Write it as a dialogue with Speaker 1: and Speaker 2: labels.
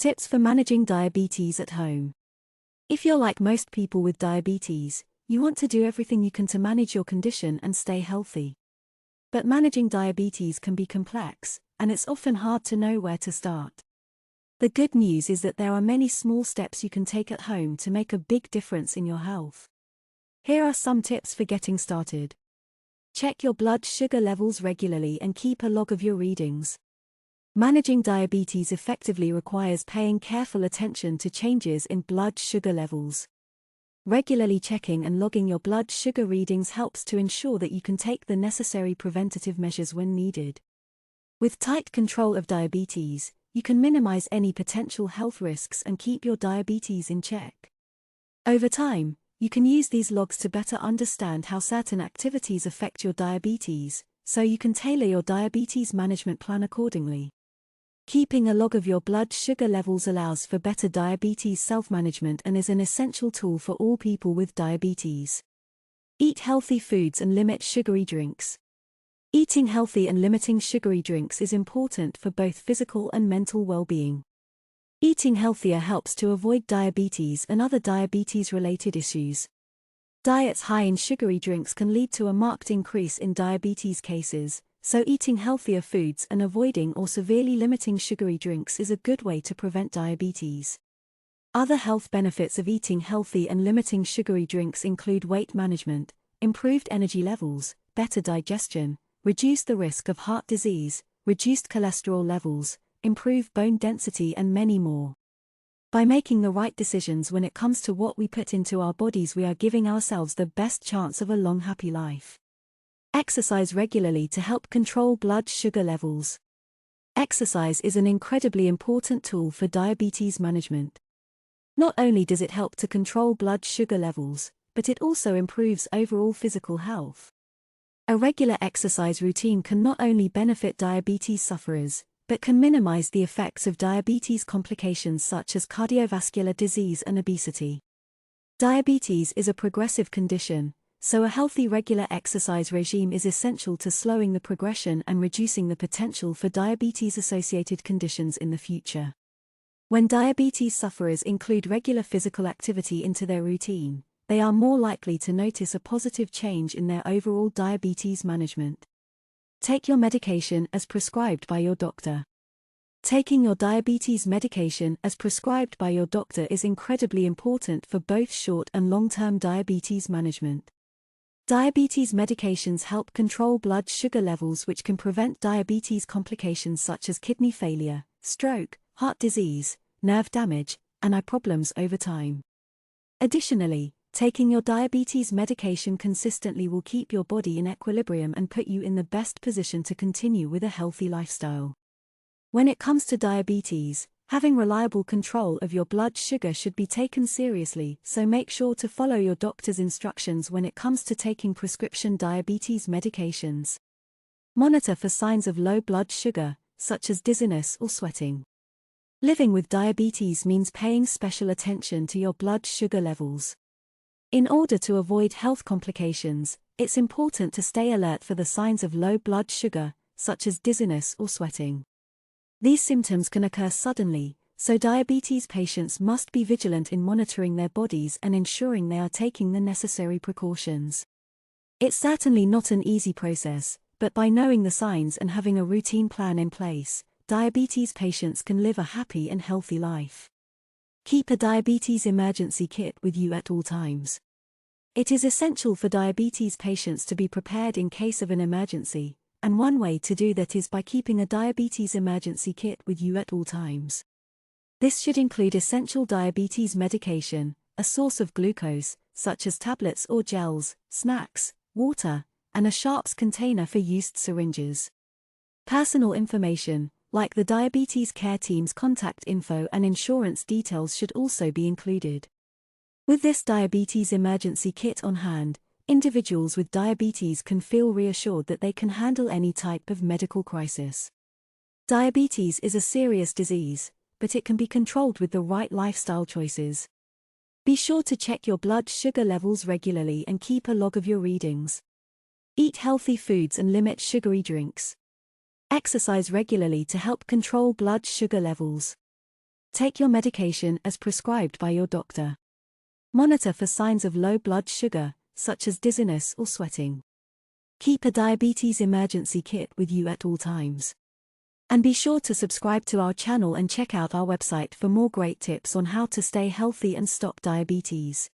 Speaker 1: Tips for managing diabetes at home. If you're like most people with diabetes, you want to do everything you can to manage your condition and stay healthy. But managing diabetes can be complex, and it's often hard to know where to start. The good news is that there are many small steps you can take at home to make a big difference in your health. Here are some tips for getting started. Check your blood sugar levels regularly and keep a log of your readings. Managing diabetes effectively requires paying careful attention to changes in blood sugar levels. Regularly checking and logging your blood sugar readings helps to ensure that you can take the necessary preventative measures when needed. With tight control of diabetes, you can minimize any potential health risks and keep your diabetes in check. Over time, you can use these logs to better understand how certain activities affect your diabetes, so you can tailor your diabetes management plan accordingly. Keeping a log of your blood sugar levels allows for better diabetes self-management and is an essential tool for all people with diabetes. Eat healthy foods and limit sugary drinks. Eating healthy and limiting sugary drinks is important for both physical and mental well-being. Eating healthier helps to avoid diabetes and other diabetes-related issues. Diets high in sugary drinks can lead to a marked increase in diabetes cases, so eating healthier foods and avoiding or severely limiting sugary drinks is a good way to prevent diabetes. Other health benefits of eating healthy and limiting sugary drinks include weight management, improved energy levels, better digestion, reduce the risk of heart disease, reduced cholesterol levels, improve bone density and many more. By making the right decisions when it comes to what we put into our bodies, we are giving ourselves the best chance of a long, happy life. Exercise regularly to help control blood sugar levels. Exercise is an incredibly important tool for diabetes management. Not only does it help to control blood sugar levels, but it also improves overall physical health. A regular exercise routine can not only benefit diabetes sufferers, but can minimize the effects of diabetes complications such as cardiovascular disease and obesity. Diabetes is a progressive condition, so a healthy regular exercise regime is essential to slowing the progression and reducing the potential for diabetes-associated conditions in the future. When diabetes sufferers include regular physical activity into their routine, they are more likely to notice a positive change in their overall diabetes management. Take your medication as prescribed by your doctor. Taking your diabetes medication as prescribed by your doctor is incredibly important for both short and long-term diabetes management. Diabetes medications help control blood sugar levels, which can prevent diabetes complications such as kidney failure, stroke, heart disease, nerve damage, and eye problems over time. Additionally, taking your diabetes medication consistently will keep your body in equilibrium and put you in the best position to continue with a healthy lifestyle. When it comes to diabetes, having reliable control of your blood sugar should be taken seriously, so make sure to follow your doctor's instructions when it comes to taking prescription diabetes medications. Monitor for signs of low blood sugar, such as dizziness or sweating. Living with diabetes means paying special attention to your blood sugar levels. In order to avoid health complications, it's important to stay alert for the signs of low blood sugar, such as dizziness or sweating. These symptoms can occur suddenly, so diabetes patients must be vigilant in monitoring their bodies and ensuring they are taking the necessary precautions. It's certainly not an easy process, but by knowing the signs and having a routine plan in place, diabetes patients can live a happy and healthy life. Keep a diabetes emergency kit with you at all times. It is essential for diabetes patients to be prepared in case of an emergency, and one way to do that is by keeping a diabetes emergency kit with you at all times. This should include essential diabetes medication, a source of glucose, such as tablets or gels, snacks, water, and a sharps container for used syringes. Personal information, like the diabetes care team's contact info and insurance details, should also be included. With this diabetes emergency kit on hand, individuals with diabetes can feel reassured that they can handle any type of medical crisis. Diabetes is a serious disease, but it can be controlled with the right lifestyle choices. Be sure to check your blood sugar levels regularly and keep a log of your readings. Eat healthy foods and limit sugary drinks. Exercise regularly to help control blood sugar levels. Take your medication as prescribed by your doctor. Monitor for signs of low blood sugar, such as dizziness or sweating. Keep a diabetes emergency kit with you at all times. And be sure to subscribe to our channel and check out our website for more great tips on how to stay healthy and stop diabetes.